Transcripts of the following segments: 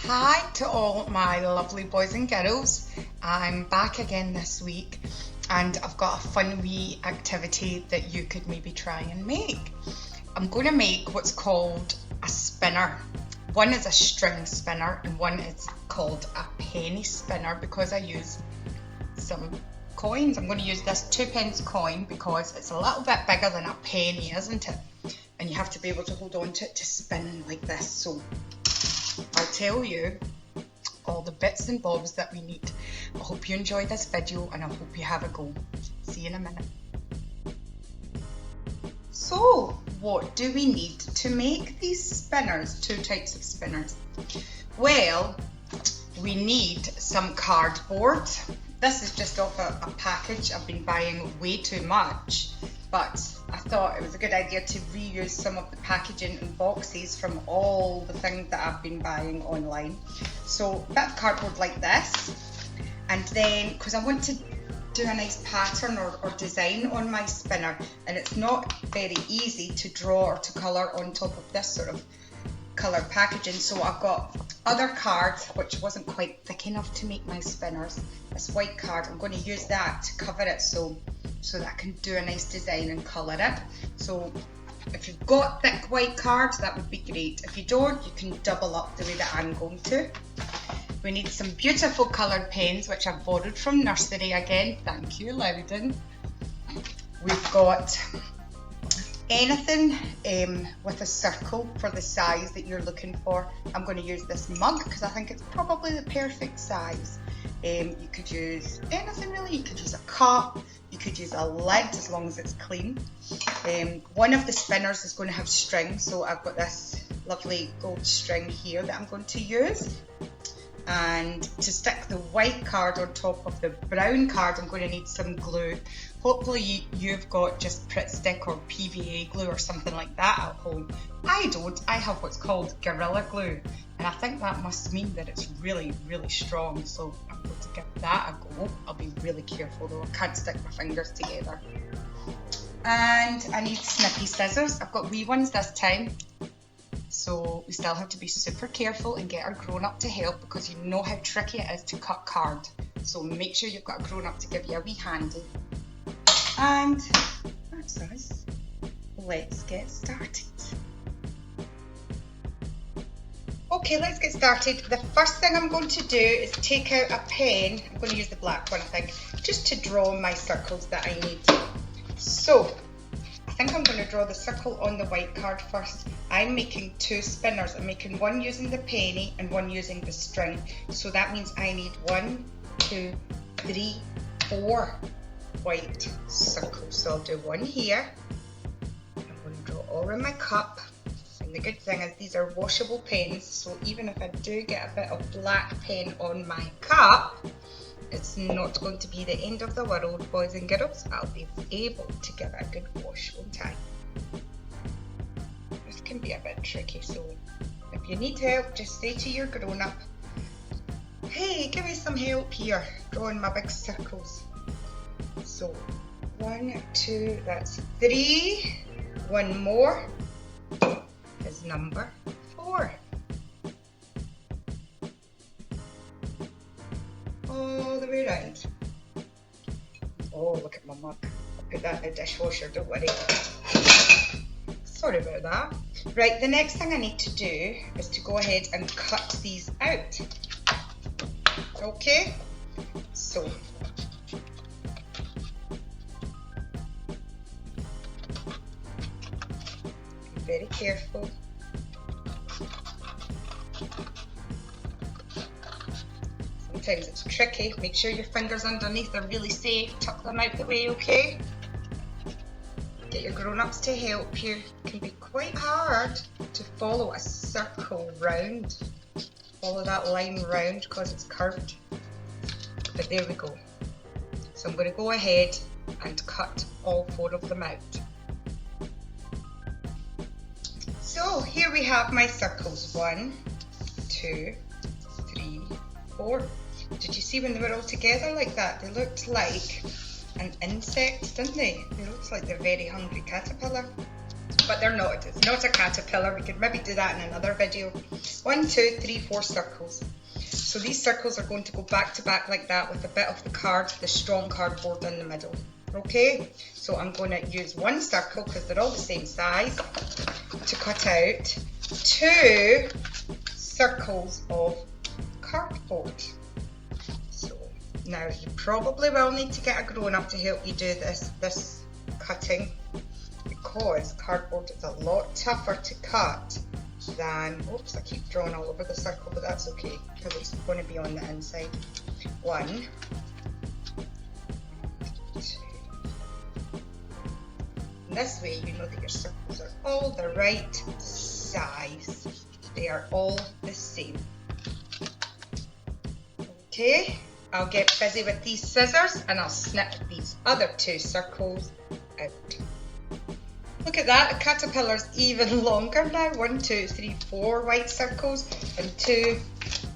Hi to all my lovely boys and girls. I'm back again this week and I've got a fun wee activity that you could maybe try and make. I'm going to make what's called a spinner. One is a string spinner and one is called a penny spinner because I use some coins. I'm going to use this 2p coin because it's a little bit bigger than a penny, isn't it? And you have to be able to hold on to it to spin like this. So I'll tell you all the bits and bobs that we need. I hope you enjoy this video and I hope you have a go. See you in a minute. So what do we need to make these spinners, two types of spinners? Well, we need some cardboard. This is just off a package. I've been buying way too much, but I thought it was a good idea to reuse some of the packaging and boxes from all the things that I've been buying online. So a bit of cardboard like this, and then because I want to do a nice pattern or design on my spinner, and it's not very easy to draw or to colour on top of this sort of coloured packaging, so I've got other cards which wasn't quite thick enough to make my spinners. This white card, I'm going to use that to cover it so that I can do a nice design and colour it. So if you've got thick white cards, that would be great. If you don't, you can double up the way that I'm going to. We need some beautiful coloured pens, which I've borrowed from nursery again. Thank you, Loudon. We've got anything with a circle for the size that you're looking for. I'm going to use this mug because I think it's probably the perfect size. You could use anything really. You could use a cup, you could use a lid as long as it's clean. One of the spinners is going to have string, so I've got this lovely gold string here that I'm going to use. And to stick the white card on top of the brown card, I'm going to need some glue. Hopefully you've got just Pritt Stick or PVA glue or something like that at home. I don't. I have what's called Gorilla Glue, and I think that must mean that it's really, really strong. So I'm going to give that a go. I'll be really careful though. I can't stick my fingers together. And I need snippy scissors. I've got wee ones this time. So we still have to be super careful and get our grown-up to help because you know how tricky it is to cut card. So make sure you've got a grown-up to give you a wee handy. And that's us. Let's get started. Okay, let's get started. The first thing I'm going to do is take out a pen. I'm going to use the black one, I think, just to draw my circles that I need. So I think I'm going to draw the circle on the white card first. I'm making two spinners. I'm making one using the penny and one using the string. So that means I need 1, 2, 3, 4 white circles. So I'll do one here. I'm going to draw all around my cup. And the good thing is these are washable pens. So even if I do get a bit of black pen on my cup, it's not going to be the end of the world, boys and girls. I'll be able to give it a good wash on time. This can be a bit tricky, so if you need help, just say to your grown-up, hey, give me some help here, drawing my big circles. So 1, 2, that's 3. One more is number 4. All the way around. Oh, look at my mug. I'll put that in the dishwasher, don't worry. Sorry about that. Right, the next thing I need to do is to go ahead and cut these out. Okay, so be very careful. Sometimes it's tricky. Make sure your fingers underneath are really safe. Tuck them out the way, okay? Get your grown-ups to help you. It can be quite hard to follow a circle round. Follow that line round because it's curved. But there we go. So I'm going to go ahead and cut all 4 of them out. So here we have my circles. 1, 2, 3, 4. Did you see when they were all together like that? They looked like an insect, didn't they? They looked like the very hungry caterpillar. but they're not. It's not a caterpillar. We could maybe do that in another video. 1, 2, 3, 4 circles. So these circles are going to go back to back like that with a bit of the strong cardboard in the middle. Okay, so I'm going to use one circle because they're all the same size to cut out 2 circles of cardboard. So now you probably will need to get a grown-up to help you do this cutting, because cardboard is a lot tougher to cut than, oops, I keep drawing all over the circle, but that's okay because it's going to be on the inside. 1, 2. And this way you know that your circles are all the right size. They are all the same. Okay, I'll get busy with these scissors and I'll snip these other 2 circles out. Look at that, a caterpillar's even longer now. 1, 2, 3, 4 white circles and 2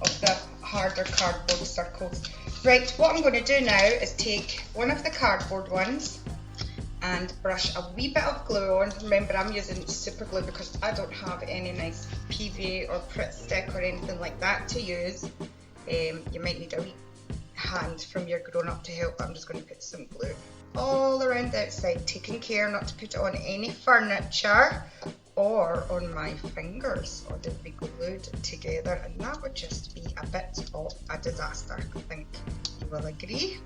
of the harder cardboard circles. Right, what I'm going to do now is take one of the cardboard ones and brush a wee bit of glue on. Remember, I'm using super glue because I don't have any nice PVA or Pritt stick or anything like that to use. You might need a wee hand from your grown-up to help, but I'm just going to put some glue all around the outside, taking care not to put it on any furniture or on my fingers, or they'll be glued together and that would just be a bit of a disaster. I think you will agree.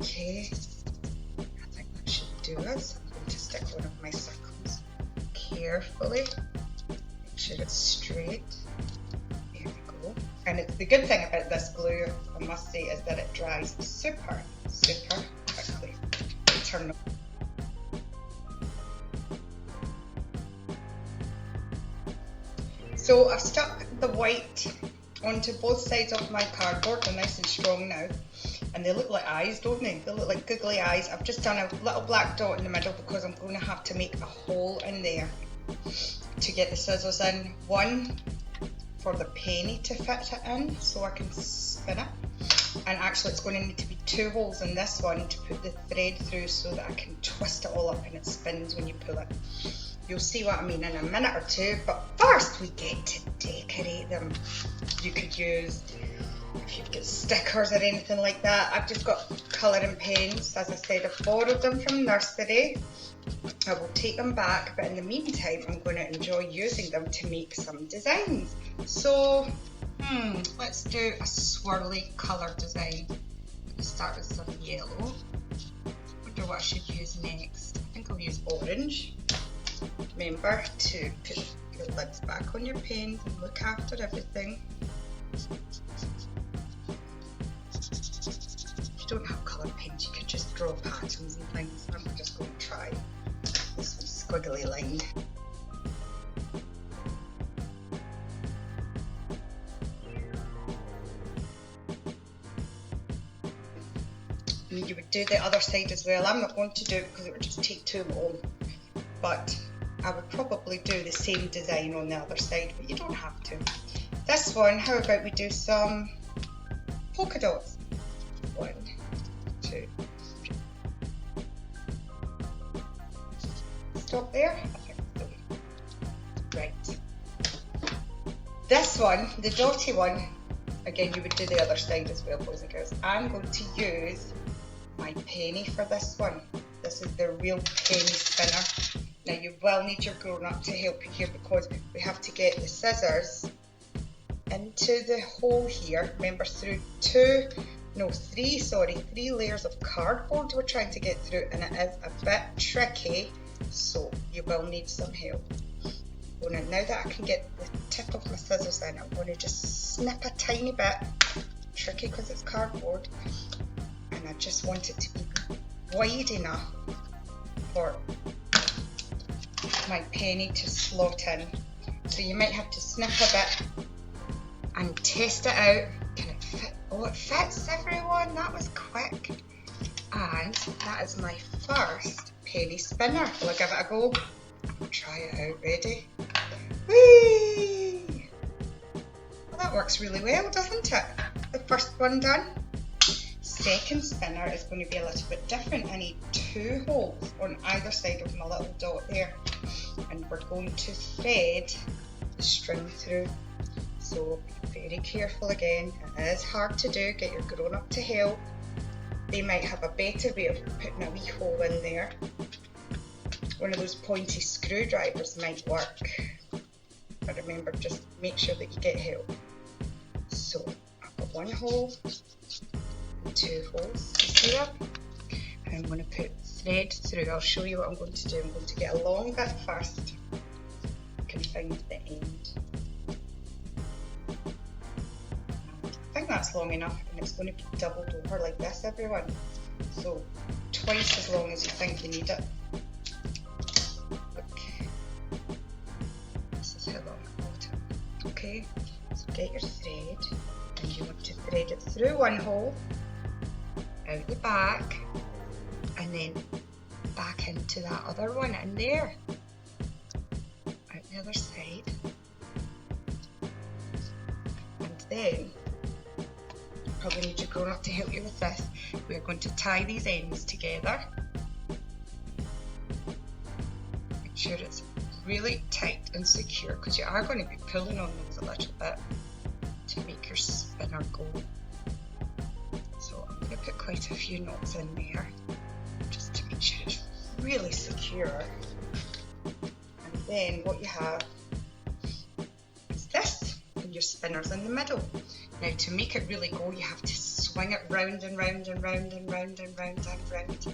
Okay, I think that should do it. I'm going to stick one of my circles carefully, make sure it's straight. There we go. And it's the good thing about this glue, I must say, is that it dries super quickly. Turn it. So I've stuck the white onto both sides of my cardboard. They're nice and strong now, and they look like eyes, don't they? They look like googly eyes. I've just done a little black dot in the middle because I'm going to have to make a hole in there to get the scissors in. One for the penny to fit it in so I can spin it, and actually it's going to need to be 2 holes in this one to put the thread through so that I can twist it all up and it spins when you pull it. You'll see what I mean in a minute or two, but first we get to decorate them. You could use, if you've got stickers or anything like that. I've just got colouring pens. As I said, I've borrowed them from nursery. I will take them back, but in the meantime I'm going to enjoy using them to make some designs. So let's do a swirly colour design. Let's start with some yellow. I wonder what I should use next. I think I'll use orange. Remember to put your lids back on your pens and look after everything. If you don't have colour pens, you could just draw patterns and things. I'm just going to try this one squiggly line. You would do the other side as well. I'm not going to do it because it would just take too long, but I would probably do the same design on the other side, but you don't have to. This one, how about we do some polka dots? 1, 2, 3. Stop there? I think so. Right. This one, the dotty one, again you would do the other side as well, boys and girls. I'm going to use my penny for this one. This is the real penny spinner. Now you will need your grown-up to help you here because we have to get the scissors into the hole here. Remember, through 3 layers of cardboard we're trying to get through, and it is a bit tricky, so you will need some help. Now that I can get the tip of my scissors in, I'm going to just snip a tiny bit. Tricky because it's cardboard, and I just want it to be wide enough for my penny to slot in. So you might have to snip a bit and test it out. Can it fit? Oh, it fits, everyone. That was quick. And that is my first penny spinner. Will I give it a go? I'll try it out. Ready? Whee! Well, that works really well, doesn't it? The first one done. Second spinner is going to be a little bit different. I need 2 holes on either side of my little dot there. and we're going to thread the string through. So be very careful again. It is hard to do. Get your grown-up to help. They might have a better way of putting a wee hole in there. One of those pointy screwdrivers might work. But remember, just make sure that you get help. So I've got one hole and two holes. You see that? And I'm going to put thread through. I'll show you what I'm going to do. I'm going to get a long bit first. You can find the end. I think that's long enough, and it's going to be doubled over like this, everyone. So twice as long as you think you need it. Look, this is how long I've got it. Okay, so get your thread, and you want to thread it through one hole, out the back, and then back into that other one in there, out the other side, and then probably need your grown-up to help you with this. We're going to tie these ends together. Make sure it's really tight and secure, because you are going to be pulling on those a little bit to make your spinner go. So I'm going to put quite a few knots in there just to make sure it's really secure. And then what you have is this, and your spinner's in the middle. Now to make it really go, you have to swing it round and round and round and round and round and round,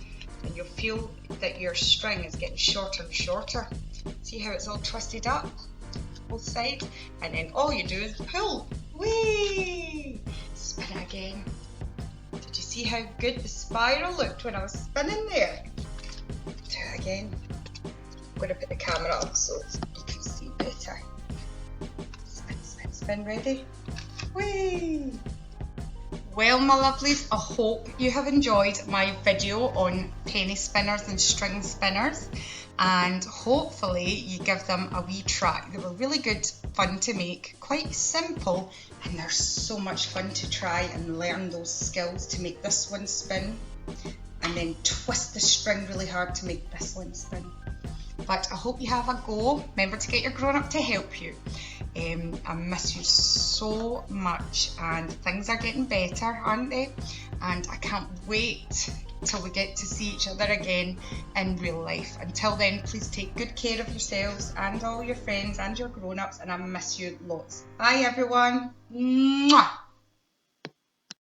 and you'll feel that your string is getting shorter and shorter. See how it's all twisted up both sides, and then all you do is pull. Whee! Spin it again. Did you see how good the spiral looked when I was spinning there? Do it again. I'm going to put the camera up so you can see better. Spin, spin, spin. Ready? Whee! Well, my lovelies, I hope you have enjoyed my video on penny spinners and string spinners, and hopefully you give them a wee try. They were really good fun to make, quite simple, and they're so much fun to try and learn those skills to make this one spin, and then twist the string really hard to make this one spin. But I hope you have a go. Remember to get your grown-up to help you. I miss you so much, and things are getting better, aren't they? And I can't wait till we get to see each other again in real life. Until then, please take good care of yourselves and all your friends and your grown-ups, and I miss you lots. Bye everyone. Mwah!